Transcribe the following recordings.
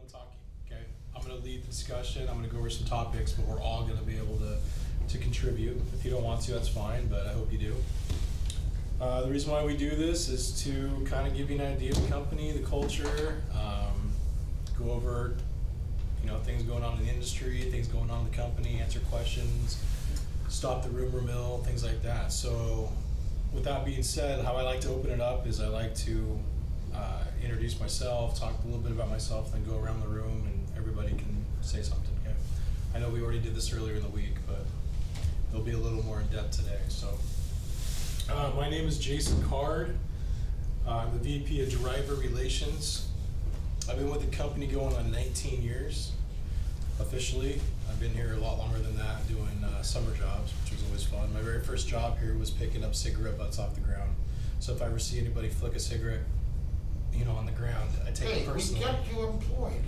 no talking, okay? I'm gonna lead the discussion, I'm gonna go over some topics, but we're all gonna be able to contribute. If you don't want to, that's fine, but I hope you do. The reason why we do this is to kind of give you an idea of the company, the culture, go over, things going on in the industry, things going on in the company, answer questions, stop the rumor mill, things like that. So with that being said, how I like to open it up is I like to introduce myself, talk a little bit about myself, then go around the room and everybody can say something, okay? I know we already did this earlier in the week, but it'll be a little more in depth today. So my name is Jason Card. I'm the VP of Driver Relations. I've been with the company going on 19 years officially. I've been here a lot longer than that doing summer jobs, which was always fun. My very first job here was picking up cigarette butts off the ground. So if I ever see anybody flick a cigarette, on the ground, I take it personally. We kept you employed.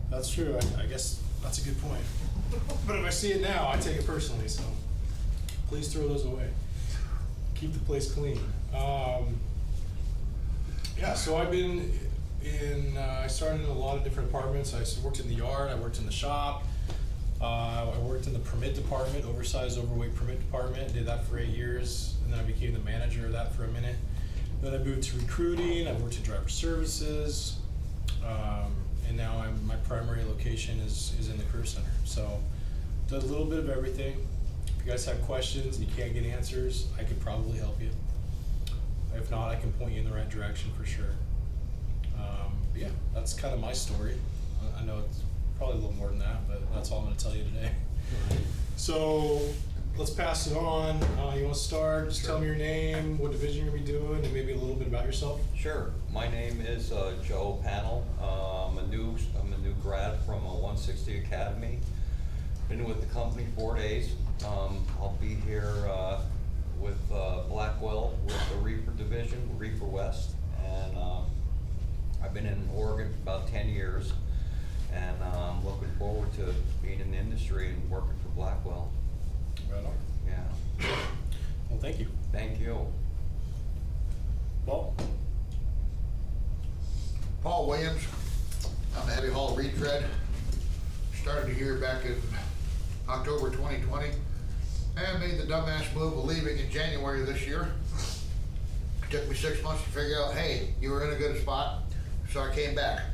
That's true. I guess that's a good point. But if I see it now, I take it personally. So please throw those away. Keep the place clean. So I've been I started in a lot of different departments. I worked in the yard, I worked in the shop, I worked in the permit department, oversized, overweight permit department, did that for 8 years, and then I became the manager of that for a minute. Then I moved to recruiting, I worked in driver services, and now my primary location is in the career center. So does a little bit of everything. If you guys have questions and you can't get answers, I could probably help you. If not, I can point you in the right direction for sure. But yeah, that's kind of my story. I know it's probably a little more than that, but that's all I'm going to tell you today. So let's pass it on. You want to start? Just tell me your name, what division you're going to be doing, and maybe a little bit about yourself. Sure. My name is Joe Panel. I'm a new grad from 160 Academy. Been with the company 4 days. I'll be here with Blackwell with the Reefer division, Reefer West, and I've been in Oregon for about 10 years, and I'm looking forward to being in the industry and working for Blackwell. Right on. Yeah. Well, thank you. Thank you. Paul? Paul Williams. I'm a heavy haul retread. Started here back in October 2020 and made the dumbass move of leaving in January of this year. It took me 6 months to figure out, hey, you were in a good spot, so I came back.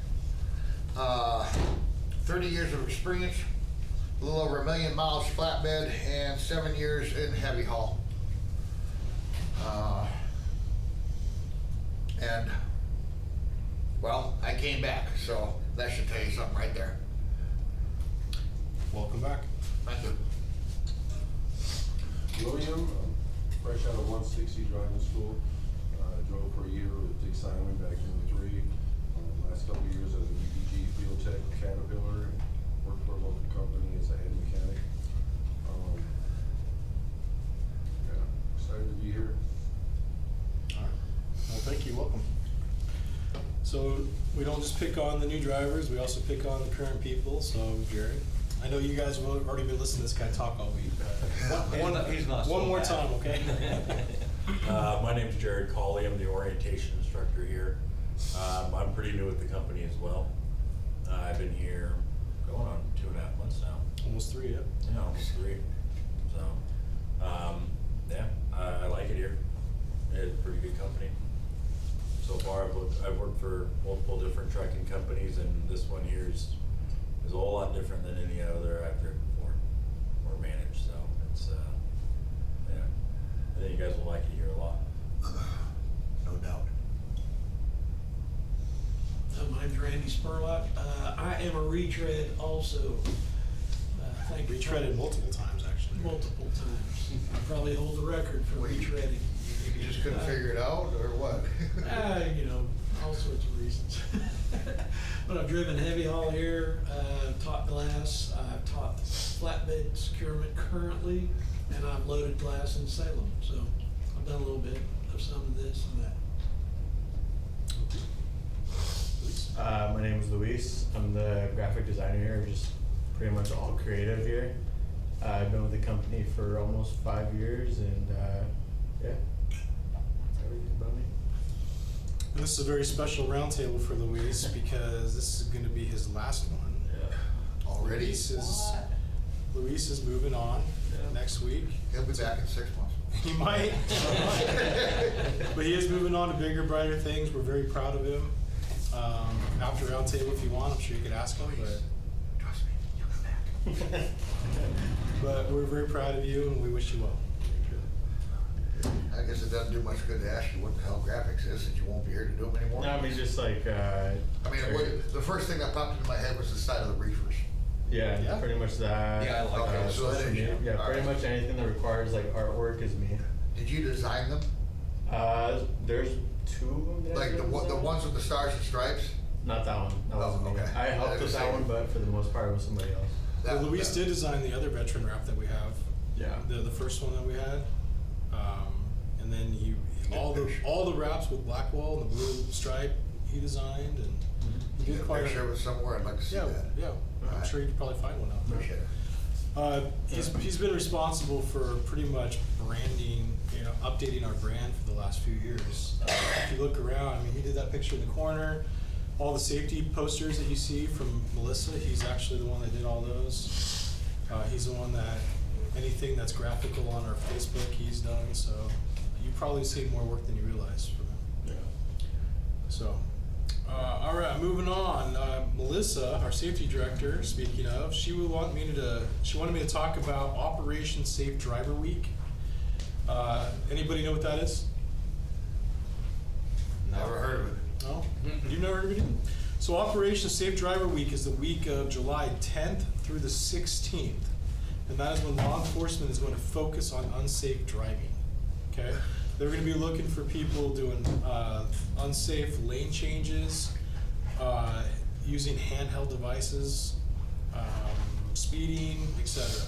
30 years of experience, a little over 1 million miles flatbed, and 7 years in heavy haul. Well, I came back, so that should tell you something right there. Welcome back. Thank you. William, fresh out of 160 driving school. Drove for a year with Dick Simon back in '03. Last couple of years as a UPG field tech with Caterpillar. Worked for a local company as a head mechanic. Excited to be here. All right. Well, thank you. Welcome. So we don't just pick on the new drivers, we also pick on the current people. So Jared, I know you guys have already been listening to this guy talk all week. He's not so one more bad. time, okay? My name's Jared Cawley. I'm the orientation instructor here. I'm pretty new with the company as well. I've been here going on 2.5 months now. Almost 3, yeah. Yeah, almost 3. So, I like it here. It's a pretty good company. So far, I've worked for multiple different trucking companies, and this one here is a whole lot different than any other I've driven before or managed. So it's I think you guys will like it here a lot. No doubt. My name's Randy Spurlock. I am a retread also. Thank you. Retreaded multiple times, actually. Multiple times. I probably hold the record for retreading. You just couldn't figure it out, or what? All sorts of reasons. But I've driven heavy haul here, taught glass, I've taught flatbed securement currently, and I've loaded glass in Salem. So I've done a little bit of some of this and that. My name is Luis. I'm the graphic designer here, just pretty much all creative here. I've been with the company for almost 5 years, and that's everything about me. And this is a very special roundtable for Luis because this is going to be his last one. Yeah. Already? Luis is moving on Yeah. next week. He'll be back in 6 months. He might. But he is moving on to bigger, brighter things. We're very proud of him. After roundtable, if you want, I'm sure you could ask him, but. Trust me, you'll come back. But we're very proud of you and we wish you well. I guess it doesn't do much good to ask you what the hell graphics is, since you won't be here to do them anymore. No, I mean, just like, I mean, the first thing that popped into my head was the side of the reefers. yeah, Yeah. pretty much that. Yeah, I like Okay, that. so that social is you. media. Yeah, All pretty right. much anything that requires like artwork is me. Did you design them? There's 2 of them that I Like the did the design. ones with the stars and stripes? Not that one. That Oh, wasn't me. okay. I helped with that one, but for the most part, it was somebody else. That Well, one- Luis that- did design the other veteran wrap that we have. Yeah. The first one that we had. And then all the wraps with Blackwall and the blue stripe, he designed and he Get did a quite picture of it somewhere, I'd like to see Yeah, that. yeah. I'm Alright. sure you could probably find one out there. Appreciate it. He's been responsible for pretty much branding, updating our brand for the last few years. If you look around, I mean, he did that picture in the corner. All the safety posters that you see from Melissa, he's actually the one that did all those. He's the one that, anything that's graphical on our Facebook, he's done, so you probably see more work than you realize from him. Yeah. So, all right, moving on. Melissa, our safety director, speaking of, she wanted me to talk about Operation Safe Driver Week. Anybody know what that is? Never heard of it. No? You've never heard of it either? So Operation Safe Driver Week is the week of July 10th through the 16th. And that is when law enforcement is going to focus on unsafe driving, okay? They're gonna be looking for people doing unsafe lane changes, using handheld devices, speeding, etc.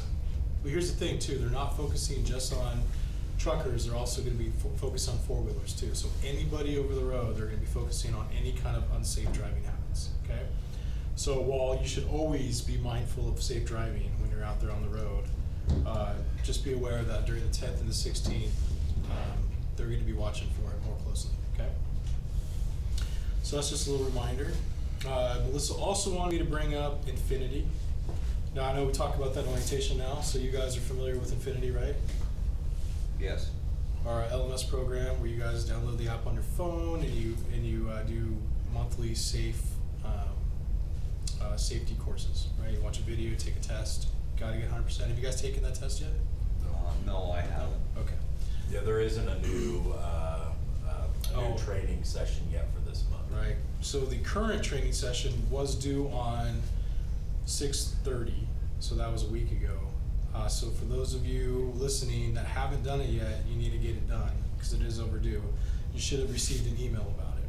But here's the thing too, they're not focusing just on truckers, they're also gonna be focused on four-wheelers too. So anybody over the road, they're gonna be focusing on any kind of unsafe driving habits, okay? So while you should always be mindful of safe driving when you're out there on the road, just be aware that during the 10th and the 16th, they're gonna be watching for it more closely, okay? So that's just a little reminder. Melissa also wanted me to bring up Infinity. Now, I know we talked about that in orientation now, so you guys are familiar with Infinity, right? Yes. Our LMS program where you guys download the app on your phone and you do monthly safety courses, right? You watch a video, take a test, gotta get 100%. Have you guys taken that test yet? No, I haven't. Okay. Yeah, there isn't a new Oh. training session yet for this month. Right, so the current training session was due on 6/30, so that was a week ago. So for those of you listening that haven't done it yet, you need to get it done, because it is overdue. You should have received an email about it.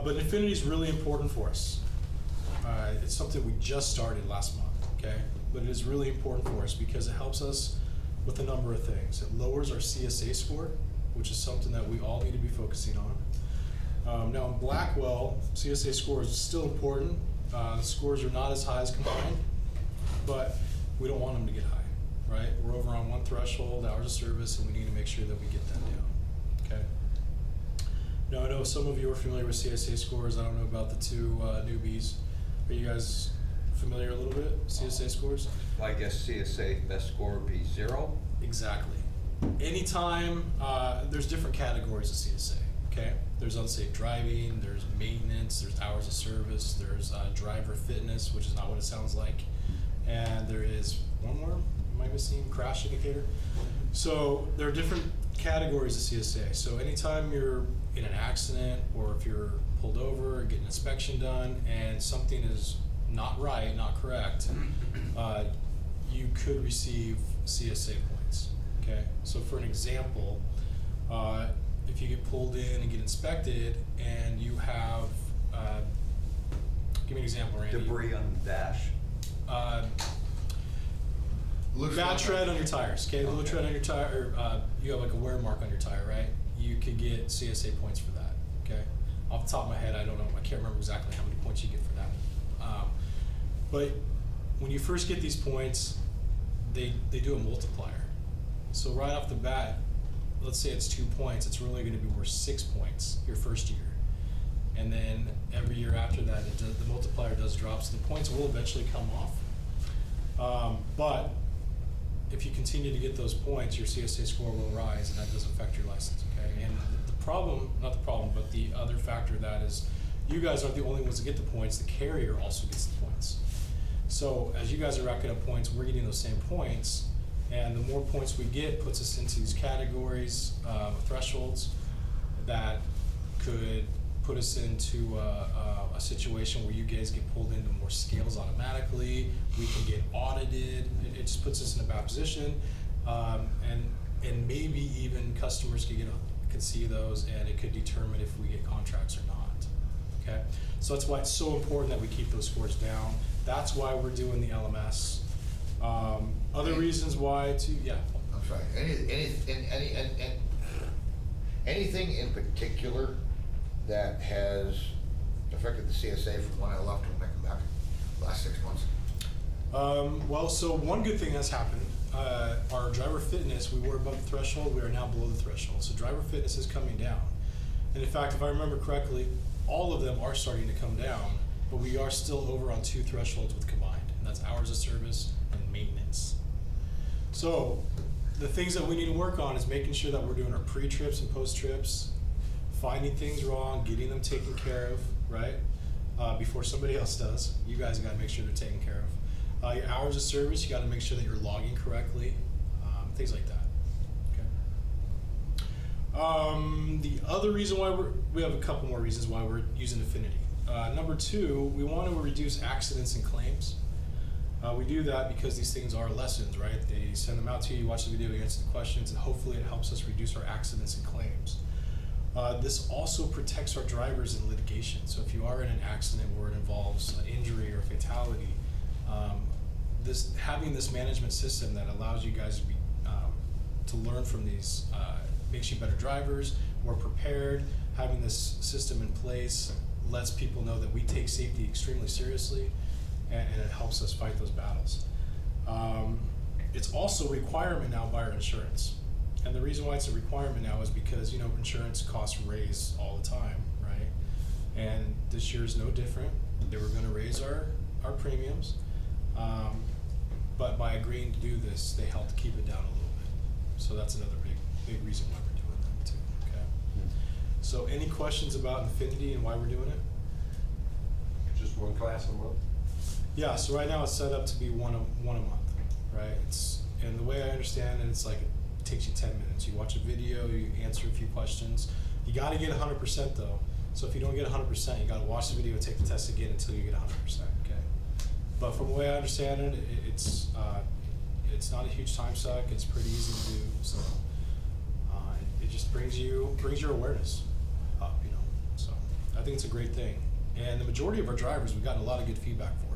But Infinity is really important for us. It's something we just started last month, okay? But it is really important for us because it helps us with a number of things. It lowers our CSA score, which is something that we all need to be focusing on. Now in Blackwell, CSA score is still important. The scores are not as high as combined, but we don't want them to get high, right? We're over on one threshold, hours of service, and we need to make sure that we get that down, okay? Now I know some of you are familiar with CSA scores. I don't know about the two newbies. Are you guys familiar a little bit, CSA scores? I guess CSA best score would be 0. Exactly. Anytime, there's different categories of CSA, okay? There's unsafe driving, there's maintenance, there's hours of service, there's driver fitness, which is not what it sounds like. And there is one more, am I missing, crash indicator? So there are different categories of CSA. So anytime you're in an accident or if you're pulled over, get an inspection done, and something is not right, not correct, you could receive CSA points, okay? So for an example, if you get pulled in and get inspected and you have, give me an example, Randy. Debris on the dash. Loose Bad one. tread on your tires, okay? Low Okay. tread on your tire, or you have like a wear mark on your tire, right? You could get CSA points for that, okay? Off the top of my head, I don't know, I can't remember exactly how many points you get for that. But when you first get these points, they do a multiplier. So right off the bat, let's say it's 2 points, it's really gonna be worth 6 points your first year. And then every year after that, the tire does drop, so the points will eventually come off. But if you continue to get those points, your CSA score will rise, and that does affect your license, okay? And the problem, not the problem, but the other factor of that is you guys aren't the only ones that get the points, the carrier also gets the points. So as you guys are racking up points, we're getting those same points, and the more points we get puts us into these categories, thresholds that could put us into a situation where you guys get pulled into more scales automatically. We can get audited. It just puts us in a bad position, and maybe even customers could see those, and it could determine if we get contracts or not. Okay, so that's why it's so important that we keep those scores down. That's why we're doing the LMS. Other reasons why too, yeah. I'm sorry, anything in particular that has affected the CSA from when I left to when I come back, last 6 months? Well, so one good thing has happened. Our driver fitness, we were above the threshold, we are now below the threshold. So driver fitness is coming down. And in fact, if I remember correctly, all of them are starting to come down, but we are still over on 2 thresholds with combined, and that's hours of service and maintenance. So the things that we need to work on is making sure that we're doing our pre-trips and post-trips, finding things wrong, getting them taken care of, right? Before somebody else does. You guys gotta make sure they're taken care of. Your hours of service, you gotta make sure that you're logging correctly, things like that. The other reason why we have a couple more reasons why we're using Affinity. Number 2, we want to reduce accidents and claims. We do that because these things are lessons, right? They send them out to you, you watch the video, you answer the questions, and hopefully it helps us reduce our accidents and claims. This also protects our drivers in litigation. So if you are in an accident where it involves an injury or fatality, having this management system that allows you guys to learn from these makes you better drivers, more prepared. Having this system in place lets people know that we take safety extremely seriously, and it helps us fight those battles. It's also a requirement now by our insurance. And the reason why it's a requirement now is because, insurance costs raise all the time, right? And this year is no different. They were gonna raise our premiums, but by agreeing to do this, they helped keep it down a little bit. So that's another big reason why we're doing that too, okay? So any questions about Infinity and why we're doing it? Just one class a month? Yeah, so right now it's set up to be one a month, right? And the way I understand it, it's like it takes you 10 minutes. You watch a video, you answer a few questions. You gotta get 100% though. So if you don't get 100%, you gotta watch the video and take the test again until you get 100%, okay? But from the way I understand it, it's not a huge time suck. It's pretty easy to do, so it just brings your awareness up, So I think it's a great thing. And the majority of our drivers, we've gotten a lot of good feedback for,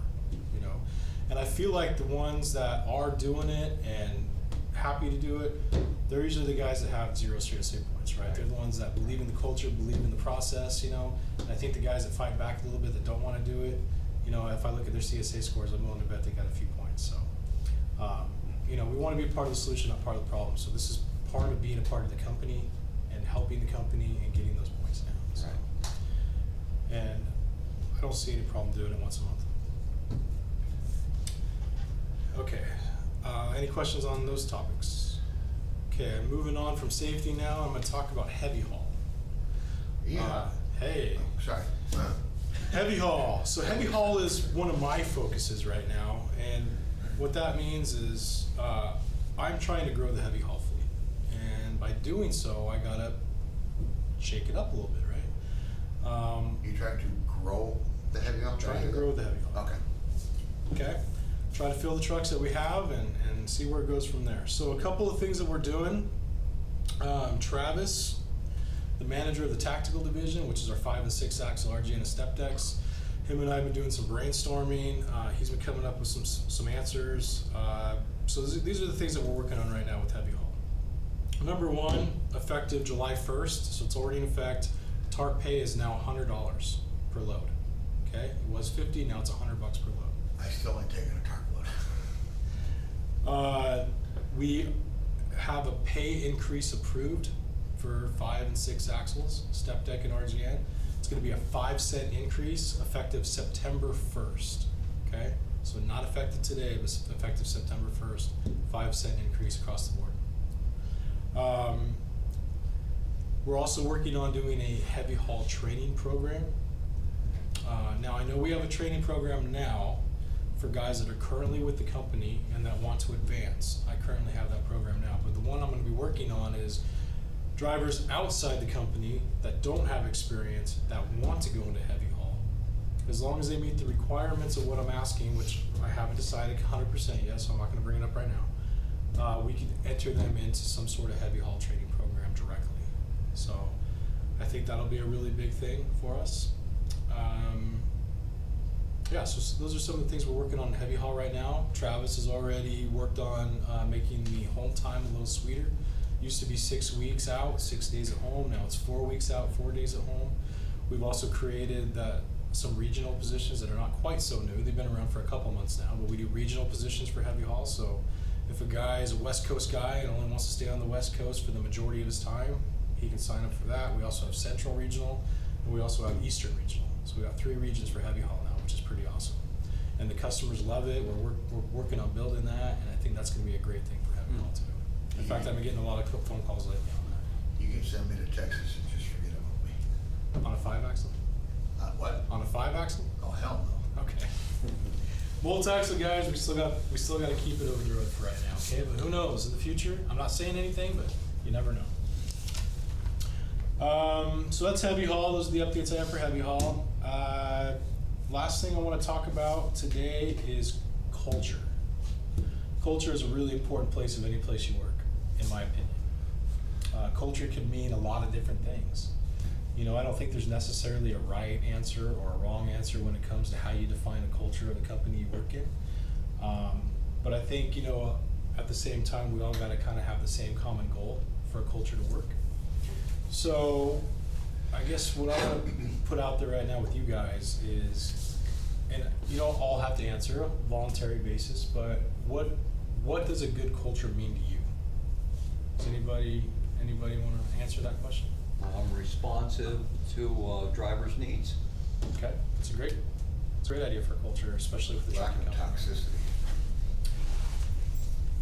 And I feel like the ones that are doing it and happy to do it, they're usually the guys that have 0 CSA points, right? They're the ones that believe in the culture, believe in the process, And I think the guys that fight back a little bit, that don't want to do it, if I look at their CSA scores, I'm willing to bet they got a few points. So, we want to be part of the solution, not part of the problem. So this is part of being a part of the company and helping the company and getting those points down. So. Right. And I don't see any problem doing it once a month. Okay, any questions on those topics? Okay, moving on from safety now, I'm gonna talk about heavy haul. Yeah. Hey. Sorry. Heavy haul. So heavy haul is one of my focuses right now, and what that means is I'm trying to grow the heavy haul fleet, and by doing so, I gotta shake it up a little bit, right? You trying to grow the heavy haul? Trying to grow the heavy haul. Okay. Okay, try to fill the trucks that we have and see where it goes from there. So a couple of things that we're doing. Travis, the manager of the tactical division, which is our 5 and 6 axle RG and step decks, him and I have been doing some brainstorming. He's been coming up with some answers. So these are the things that we're working on right now with heavy haul. Number 1, effective July 1st, so it's already in effect. TARP pay is now $100 per load. Okay, it was $50, now it's $100 per load. I still ain't taking a tarp load. We have a pay increase approved for 5 and 6 axles, step deck and RGN. It's gonna be a 5-cent increase effective September 1st, okay? So not effective today, but effective September 1st, 5-cent increase across the board. We're also working on doing a heavy haul training program. Now, I know we have a training program now for guys that are currently with the company and that want to advance. I currently have that program now, but the one I'm gonna be working on is drivers outside the company that don't have experience, that want to go into heavy haul. As long as they meet the requirements of what I'm asking, which I haven't decided 100% yet, so I'm not gonna bring it up right now, we can enter them into some sort of heavy haul training program directly. So I think that'll be a really big thing for us. Yeah, so those are some of the things we're working on in heavy haul right now. Travis has already worked on making the home time a little sweeter. Used to be 6 weeks out, 6 days at home. Now it's 4 weeks out, 4 days at home. We've also created some regional positions that are not quite so new. They've been around for a couple months now, but we do regional positions for heavy haul. So if a guy is a West Coast guy and only wants to stay on the West Coast for the majority of his time, he can sign up for that. We also have Central Regional, and we also have Eastern Regional. So we got 3 regions for heavy haul now, which is pretty awesome. And the customers love it. We're working on building that, and I think that's going to be a great thing for heavy haul too. In fact, I've been getting a lot of phone calls lately on that. You can send me to Texas and just forget about me. On a 5-axle? What? On a 5-axle? Oh, hell no. Okay. Multi-axle guys, we still got to keep it over the road for right now, okay? But who knows in the future? I'm not saying anything, but you never know. So that's heavy haul. Those are the updates I have for heavy haul. Last thing I want to talk about today is culture. Culture is a really important place of any place you work, in my opinion. Culture can mean a lot of different things. You know, I don't think there's necessarily a right answer or a wrong answer when it comes to how you define a culture of the company you work in. But I think, you know, at the same time, we all got to kind of have the same common goal for a culture to work. So I guess what I'm going to put out there right now with you guys is, and you don't all have to answer on a voluntary basis, but what does a good culture mean to you? Does anybody want to answer that question? Responsive to drivers' needs. Okay, it's a great idea for culture, especially with the Lack trucking of company. toxicity.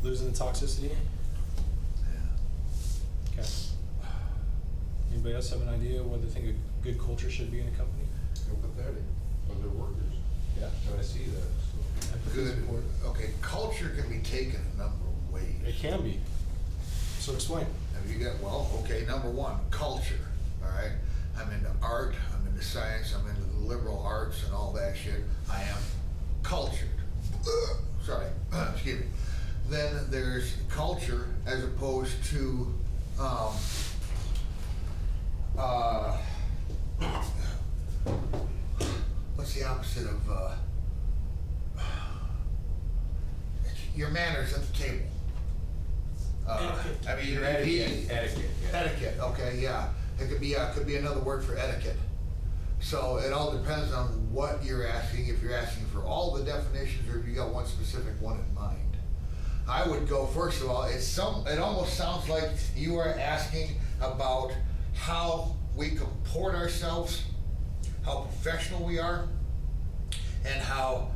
Losing the toxicity? Yeah. Okay. Anybody else have an idea what they think a good culture should be in a company? Empathetic of their workers. Yeah. And I see that, so. Empathy is Good. important. Okay, culture can be taken a number of ways. It can be. So explain. Have you got, well, okay, number one, culture, all right? I'm into art, I'm into science, I'm into the liberal arts and all that shit. I am cultured. Sorry, excuse me. Then there's culture as opposed to, what's the opposite of, your manners at the table? Etiquette. I mean, Your etiquette, yeah. Etiquette, okay, yeah. It could be another word for etiquette. So it all depends on what you're asking, if you're asking for all the definitions or if you got one specific one in mind. I would go, first of all, it almost sounds like you are asking about how we comport ourselves, how professional we are, and how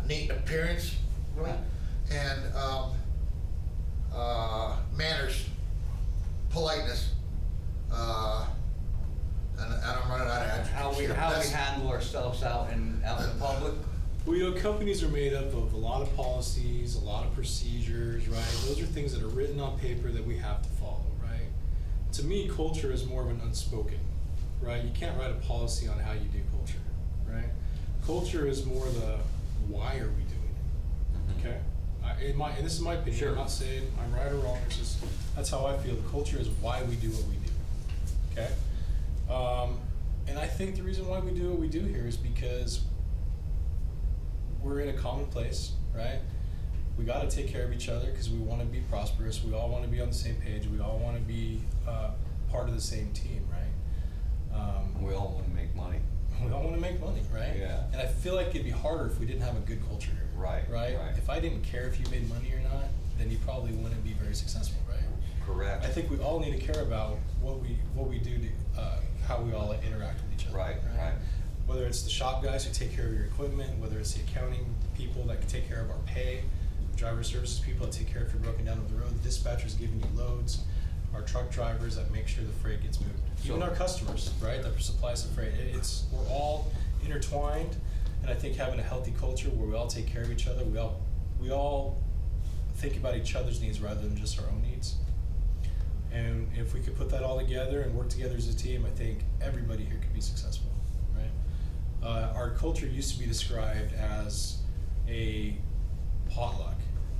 neat in appearance, and manners, politeness, and I'm running out of adjectives How we here. handle ourselves out in the public. Well, you know, companies are made up of a lot of policies, a lot of procedures, right? Those are things that are written on paper that we have to follow, right? To me, culture is more of an unspoken, right? You can't write a policy on how you do culture, right? Culture is more the why are we doing it, okay? And this is my opinion. Sure. I'm not saying I'm right or wrong. It's just that's how I feel. The culture is why we do what we do, okay? And I think the reason why we do what we do here is because we're in a common place, right? We got to take care of each other because we want to be prosperous. We all want to be on the same page. We all want to be part of the same team, right? We all want to make money. We all want to make money, right? Yeah. And I feel like it'd be harder if we didn't have a good culture here. Right, Right? right. If I didn't care if you made money or not, then you probably wouldn't be very successful, right? Correct. I think we all need to care about what we do to, how we all interact with each other. Right, right. Whether it's the shop guys who take care of your equipment, whether it's the accounting people that can take care of our pay, driver services people that take care of if you're broken down on the road, the dispatchers giving you loads, our truck drivers that make sure the freight gets moved. Even So- our customers, right, that supplies the freight. We're all intertwined, and I think having a healthy culture where we all take care of each other, we all think about each other's needs rather than just our own needs. And if we could put that all together and work together as a team, I think everybody here could be successful, right? Our culture used to be described as a potluck.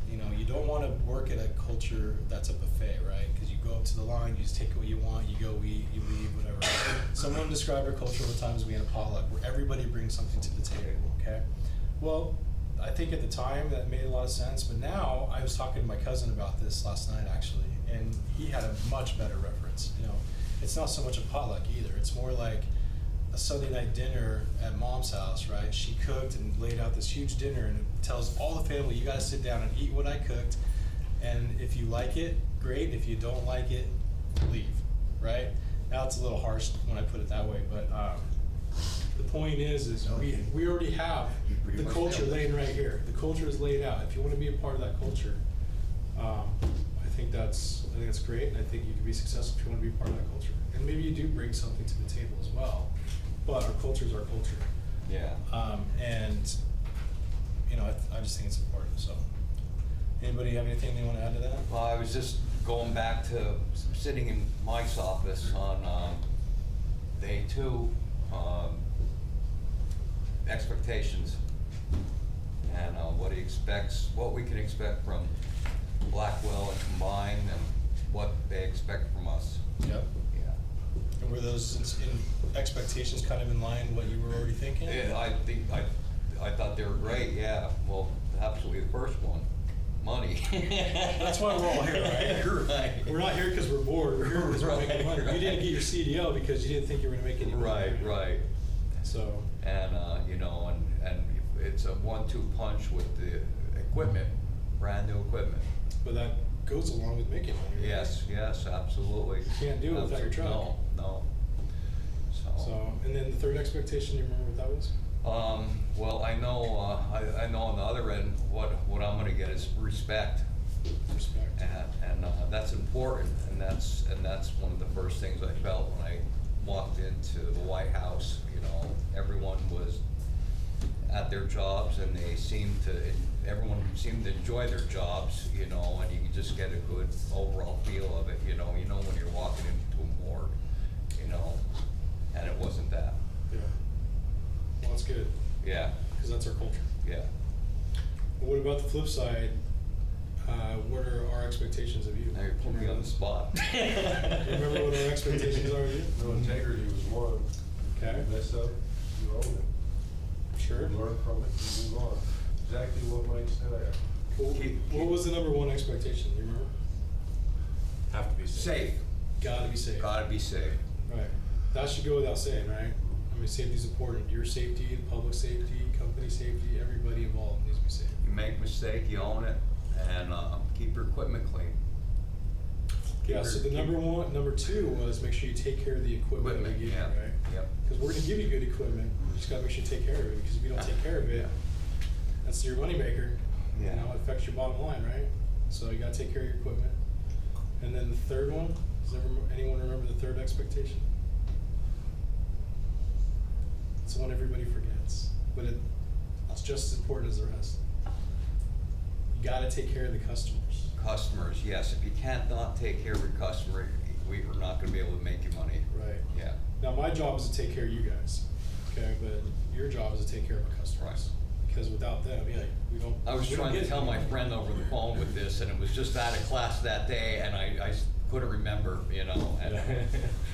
You know, you don't want to work at a culture that's a buffet, right? Because you go up to the line, you just take what you want, you go eat, you leave, whatever. Someone described our culture one time as being a potluck, where everybody brings something to the table, okay? Well, I think at the time that made a lot of sense, but now I was talking to my cousin about this last night actually, and he had a much better reference. You know, it's not so much a potluck either. It's more like a Sunday night dinner at mom's house, right? She cooked and laid out this huge dinner, and it tells all the family, you gotta sit down and eat what I cooked, and if you like it, great. If you don't like it, leave, right? Now it's a little harsh when I put it that way, but the point is we already have the culture laying right here. The culture is laid out. If you want to be a part of that culture, I think that's great, and I think you can be successful if you want to be a part of that culture. And maybe you do bring something to the table as well, but our culture is our culture. Yeah. And you know, I just think it's important. So, anybody have anything they want to add to that? Well, I was just going back to sitting in Mike's office on day 2, expectations, and what he expects, what we can expect from Blackwell and Combine, and what they expect from us. Yep. Yeah. And were those in expectations kind of in line with what you were already thinking? Yeah, I thought they were great. Yeah. Well, absolutely. The first one, money. That's why we're all here, right? Right. We're not here because we're bored. We're here because we're Right, making money. right. You didn't get your CDL because you didn't think you were going to make any money. Right. So. And, you know, and it's a 1-2 punch with the equipment, brand new equipment. But that goes along with making money. Right? Yes, absolutely. You can't do it without your truck. No. So, and then the third expectation, you remember what that was? Well, I know, I know on the other end, what I'm gonna get is respect. Respect. And that's important, and that's one of the first things I felt when I walked into the White House. You know, everyone was at their jobs, and everyone seemed to enjoy their jobs, you know, and you could just get a good overall feel of it, you know when you're walking into a morgue, you know, and it wasn't that. Yeah. Well, that's good, Yeah, because that's our culture. yeah. Well, what about the flip side? What are our expectations of you? Now you're putting me on the spot. Do you remember what our expectations are of you? No, integrity was one. Okay. You mess up, you own it. Sure. You learn from it, you move on. Exactly what Mike said. What was the number one expectation? You remember? Have to be Safe, Gotta be safe. gotta be safe. Right. That should go without saying, right? I mean, safety is important. Your safety, the public safety, company safety, everybody involved needs to be safe. You make a mistake, you own it, and keep your equipment clean. Yeah, so the number two was make sure you take care of the equipment we give you, yeah, right? yep. Because we're gonna give you good equipment, you just gotta make sure you take care of it, because if you don't take care of it, that's your moneymaker. You Yeah. know, it affects your bottom line, right? So you gotta take care of your equipment. And then the third one, anyone remember the third expectation? It's the one everybody forgets, but it's just as important as the rest. You gotta take care of the customers. Customers, yes, if you can't not take care of your customer, we are not gonna be able to make you money. Right. Yeah, Now, my job is to take care of you guys, okay, but your job is to take care of our customers. Right. Because without them, yeah, we don't. I was we don't trying to get tell my anything. friend over the phone with this, and it was just out of class that day, and I couldn't remember, you know, and.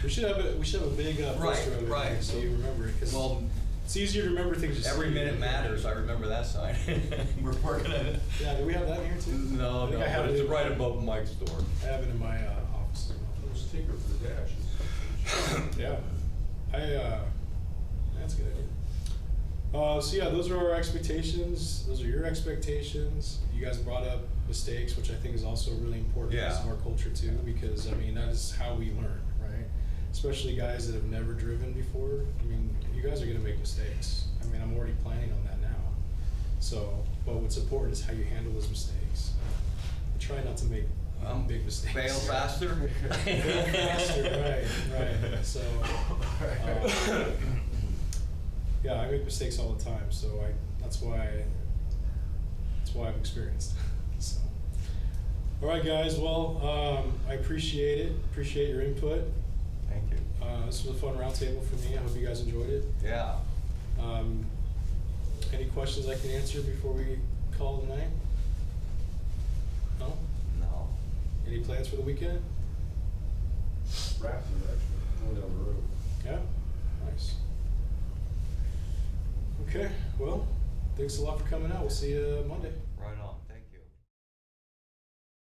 We should have a big Right, poster of it, right. so you remember it, 'cause Well, it's easier to remember things. You every see. minute matters, I remember that sign. We're working on it. Yeah, do we have that in here too? No, I think no, I have but it it's in- right above Mike's door. I have it in my office as well. A little sticker for the dash. Yeah, that's a good idea. So yeah, those are our expectations. Those are your expectations. You guys brought up mistakes, which I think is also really important piece of Yeah. our culture too, because I mean that is how we learn, right? Especially guys that have never driven before. I mean, you guys are gonna make mistakes. I mean, I'm already planning on that now. So, but what's important is how you handle those mistakes. I try not to make big mistakes. Fail faster? Fail faster, right. So, yeah, I make mistakes all the time, so that's why I'm experienced. So, all right, guys. Well, I appreciate it. Appreciate your input. Thank you. This was a fun roundtable for me. I hope you guys enjoyed it. Yeah. Any questions I can answer before we call it a night? No? No. Any plans for the weekend? Rafting, actually, going down the road. Yeah? Nice. Okay, well, thanks a lot for coming out. We'll see you Monday. Right on.